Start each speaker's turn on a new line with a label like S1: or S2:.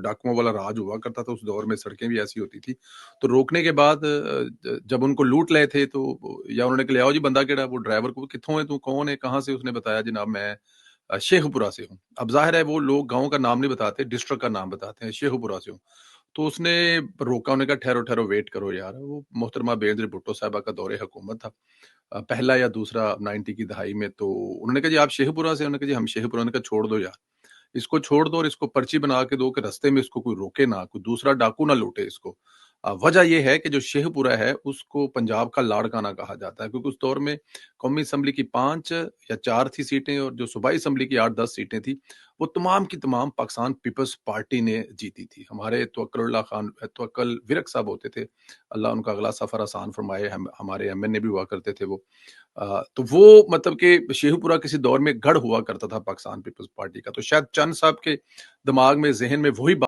S1: डाकुओं वाला राज हुआ करता था उस दौर में, सड़कें भी ऐसी होती थी। तो रोकने के बाद जब उनको लूट रहे थे तो या उन्होंने कहा, "लियाओ जी बंदा केड़ा", वो ड्राइवर को, "कित्थों है तू, कौन है, कहाँ से?" उसने बताया, "जनाब मैं शेखपुरा से हूँ।" अब ज़ाहिर है वो लोग गाँव का नाम नहीं बताते, डिस्ट्रिक्ट का नाम बताते हैं, शेखपुरा से हूँ। तो उसने रोका, उन्होंने कहा, "ठहरो, ठहरो, वेट करो यार।" वो मोहतरमा बेनज़ीर भुट्टो साहिबा का दौरे हुकूमत था। पहला या दूसरा 90 की दहाई में। तो उन्होंने कहा, "जी आप शेखपुरा से?" उन्होंने कहा, "जी हम शेखपुरा।" उन्होंने कहा, "छोड़ दो यार। इसको छोड़ दो और इसको पर्ची बना के दो कि रास्ते में इसको कोई रोके ना, कोई दूसरा डाकू ना लूटे इसको।" वजह ये है कि जो शेखपुरा है उसको पंजाब का लाड़काना कहा जाता है, क्योंकि उस दौर में कौमी असम्बली की 5 या 4 थी सीटें और जो सूबाई असम्बली की 8-10 सीटें थी, वो तमाम की तमाम पाकिस्तान पीपल्स पार्टी ने जीती थी। हमारे तवक्कुल विरक साहब होते थे, अल्लाह उनका अगला सफ़र आसान फरमाए, हमारे एमएनए भी हुआ करते थे वो। तो वो मतलब कि शेखुपुरा किसी दौर में गढ़ हुआ करता था पाकिस्तान पीपल्स पार्टी का, तो शायद चंद साहब के दिमाग में, ज़हन में वही